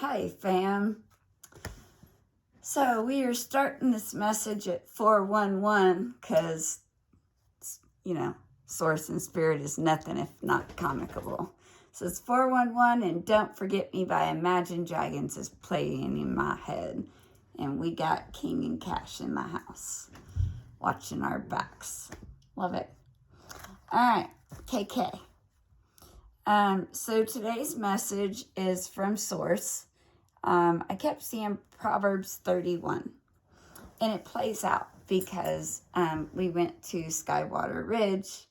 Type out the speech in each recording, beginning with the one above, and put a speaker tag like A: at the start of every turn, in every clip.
A: Hi, fam. So we are starting this message at 411 because, Source and Spirit is nothing if not comicable. So it's 411 and Don't Forget Me by Imagine Dragons is playing in my head. And we got King and Cash in the house watching our backs. Love it. All right, KK. So today's message is from Source. I kept seeing Proverbs 31, and it plays out because we went to Skywater Ridge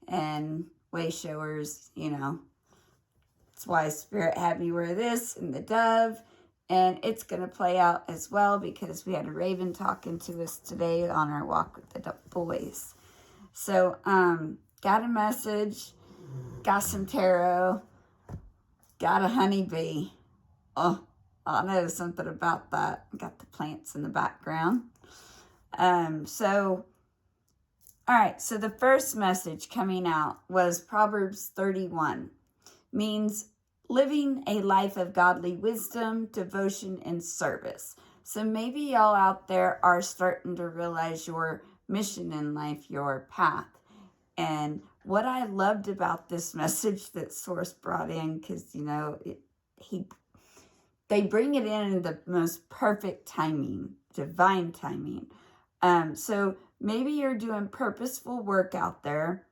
A: and way showers, that's why Spirit had me wear this and the dove, and it's going to play out as well because we had a raven talking to us today on our walk with the boys. So, got a message, got some tarot, got a honeybee. Oh, I know something about that. Got the plants in the background. So the first message coming out was Proverbs 31. Means living a life of godly wisdom, devotion, and service. So maybe y'all out there are starting to realize your mission in life, your path. And what I loved about this message that Source brought in, because, they bring it in the most perfect timing, divine timing. So maybe you're doing purposeful work out there.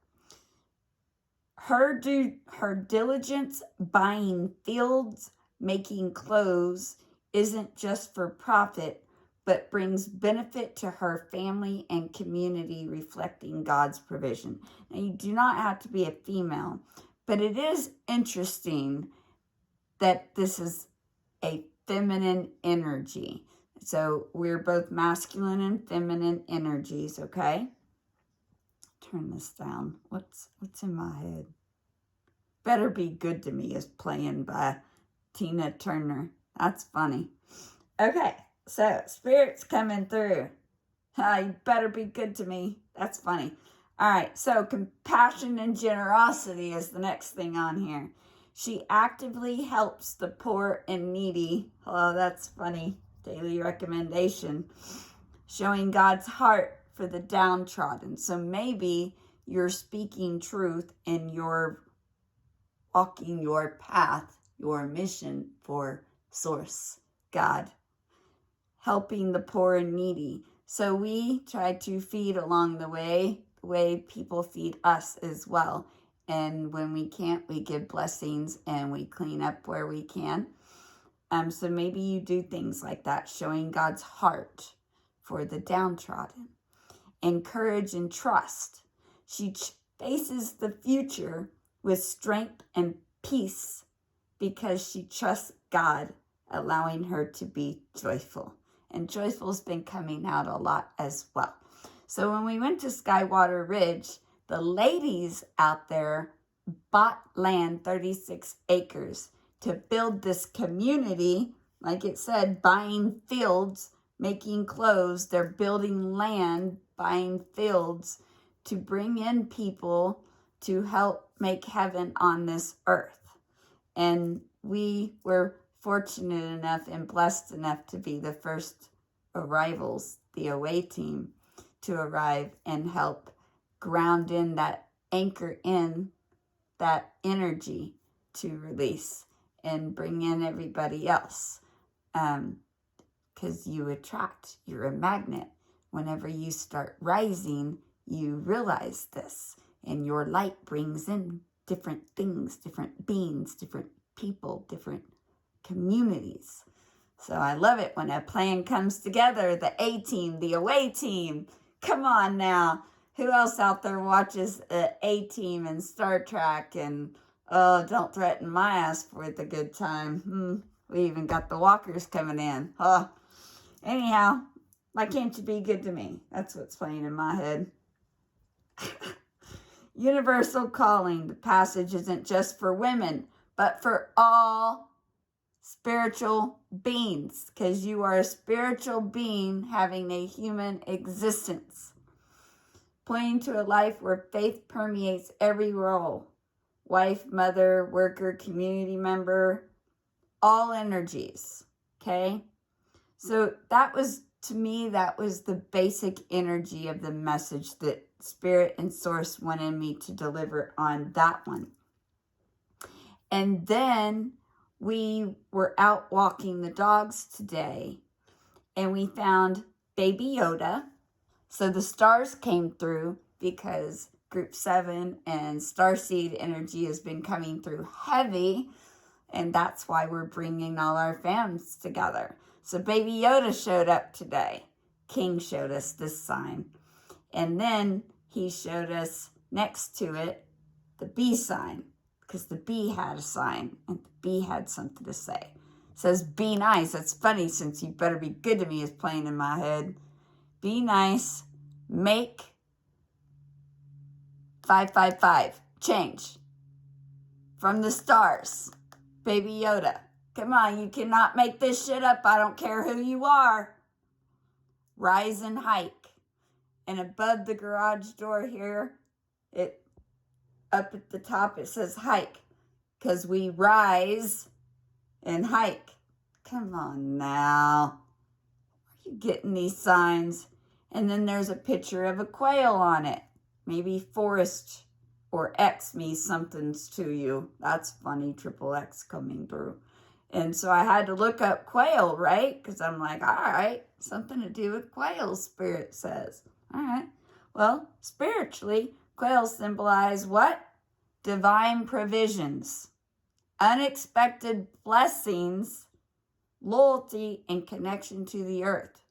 A: Her diligence buying fields, making clothes isn't just for profit, but brings benefit to her family and community, reflecting God's provision. Now, you do not have to be a female, but it is interesting that this is a feminine energy. So we're both masculine and feminine energies, okay? Turn this down. What's in my head? Better Be Good to Me is playing by Tina Turner. That's funny. Okay, so Spirit's coming through. You better be good to me. That's funny. All right, so compassion and generosity is the next thing on here. She actively helps the poor and needy. Oh, that's funny. Daily recommendation. Showing God's heart for the downtrodden. So maybe you're speaking truth and you're walking your path, your mission for Source, God. Helping the poor and needy. So we try to feed along the way people feed us as well. And when we can't, we give blessings and we clean up where we can. So maybe you do things like that, showing God's heart for the downtrodden. Encourage and trust. She faces the future with strength and peace because she trusts God, allowing her to be joyful. And joyful's been coming out a lot as well. So when we went to Skywater Ridge, the ladies out there bought land, 36 acres, to build this community. Like it said, buying fields, making clothes. They're building land, buying fields to bring in people to help make heaven on this earth. And we were fortunate enough and blessed enough to be the first arrivals, the away team, to arrive and help ground in that, anchor in that energy to release and bring in everybody else. Because you attract, you're a magnet. Whenever you start rising, you realize this, and your light brings in different things, different beings, different people, different communities. So I love it when a plan comes together, the A team, the away team. Come on now. Who else out there watches the A team and Star Trek and, oh, don't threaten my ass for the good time. We even got the walkers coming in. Anyhow, why can't you be good to me? That's what's playing in my head. Universal calling. The passage isn't just for women, but for all spiritual beings, because you are a spiritual being having a human existence. Pointing to a life where faith permeates every role. Wife, mother, worker, community member. all energies. Okay? So that was, to me, that was the basic energy of the message that Spirit and Source wanted me to deliver on that one. And then we were out walking the dogs today, and we found Baby Yoda. So the stars came through because Group 7 and Starseed energy has been coming through heavy, and that's why we're bringing all our fams together. So Baby Yoda showed up today. King showed us this sign. And then he showed us next to it the bee sign, because the bee had a sign, and the bee had something to say. It says, be nice. That's funny, since You Better Be Good to Me is playing in my head. Be nice. Make 555 change from the stars. Baby Yoda. Come on, you cannot make this shit up. I don't care who you are. Rise and hike. And above the garage door here, up at the top, it says hike. Because we rise and hike. Come on now. Are you getting these signs? And then there's a picture of a quail on it. Maybe Forrest or X means something's to you. That's funny, triple X coming through. And so I had to look up quail, right? Because I'm like, all right, something to do with quails, Spirit says. All right. Well, spiritually, quails symbolize what? Divine provisions, unexpected blessings, loyalty, and connection to the earth.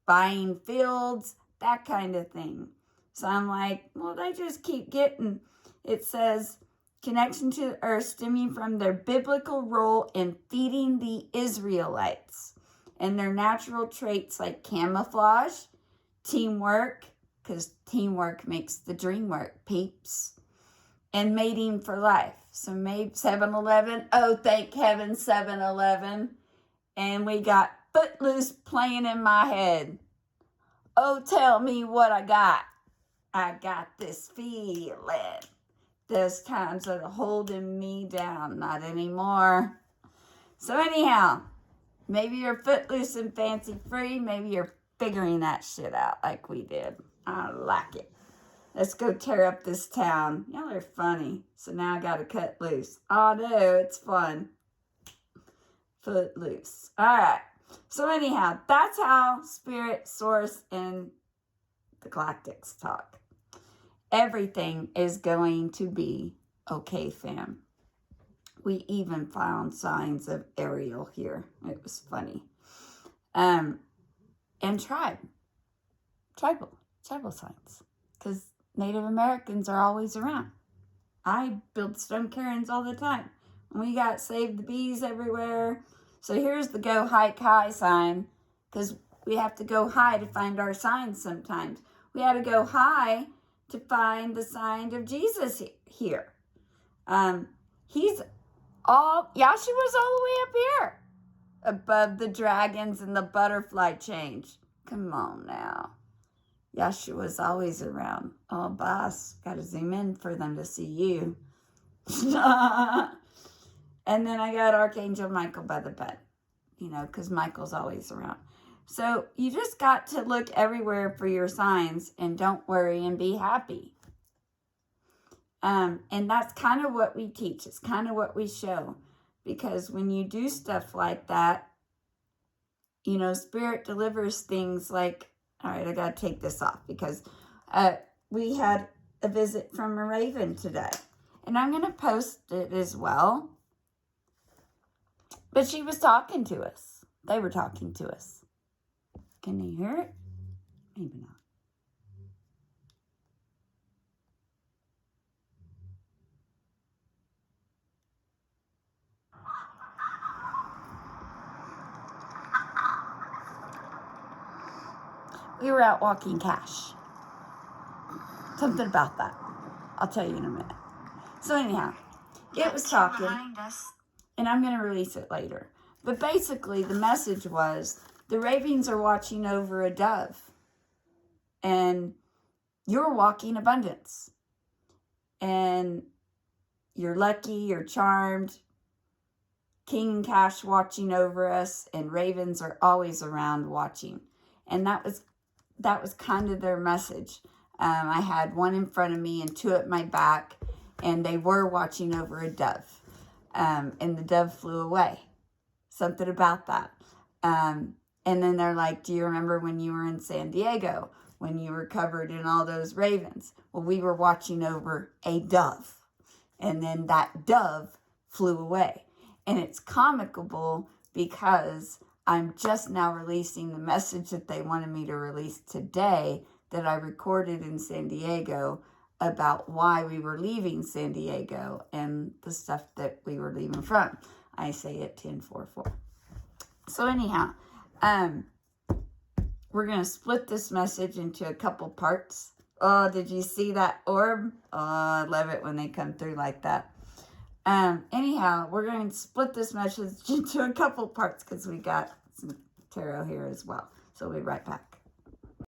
A: Buying fields, that kind of thing. So I'm like, well, they just keep getting, it says, connection to the earth stemming from their biblical role in feeding the Israelites and their natural traits like camouflage, teamwork, because teamwork makes the dream work, peeps, and mating for life. So maybe 7-Eleven, oh, thank heaven, 7-Eleven. And we got Footloose playing in my head. Oh, tell me what I got. I got this feeling. Those times that are holding me down. Not anymore. So anyhow, maybe you're footloose and fancy free. Maybe you're figuring that shit out like we did. I like it. Let's go tear up this town. Y'all are funny. So now I got to cut loose. Oh no, it's fun. Footloose. All right. So anyhow, that's how Spirit, Source, and the Galactics talk. Everything is going to be okay, fam. We even found signs of Ariel here. It was funny. And tribal signs. Because Native Americans are always around. I build stone cairns all the time. And we got Save the Bees everywhere. So here's the go hike high sign. Because we have to go high to find our signs sometimes. We had to go high to find the sign of Jesus here. Yahshua's all the way up here. Above the dragons and the butterfly change. Come on now. Yahshua's always around. Oh, boss, got to zoom in for them to see you. And then I got Archangel Michael by the bed, because Michael's always around. So you just got to look everywhere for your signs and don't worry and be happy. And that's kind of what we teach. It's kind of what we show. Because when you do stuff like that, Spirit delivers things like, all right, I got to take this off because we had a visit from a raven today. And I'm going to post it as well. But she was talking to us. They were talking to us. Can you hear it? Maybe not. We were out walking Cash. Something about that. I'll tell you in a minute. So anyhow, it was talking. And I'm going to release it later. But basically, the message was, the ravens are watching over a dove. And you're walking abundance. And you're lucky, you're charmed. King and Cash watching over us, and ravens are always around watching. And that was kind of their message. I had one in front of me and two at my back, and they were watching over a dove. And the dove flew away. Something about that. And then they're like, do you remember when you were in San Diego, when you were covered in all those ravens? Well, we were watching over a dove. And then that dove flew away. And it's comical because I'm just now releasing the message that they wanted me to release today that I recorded in San Diego about why we were leaving San Diego and the stuff that we were leaving from. I say it 10:44. So anyhow, we're going to split this message into a couple parts. Oh, did you see that orb? Oh, I love it when they come through like that. Anyhow, we're going to split this message into a couple parts because we got some tarot here as well. So we'll be right back.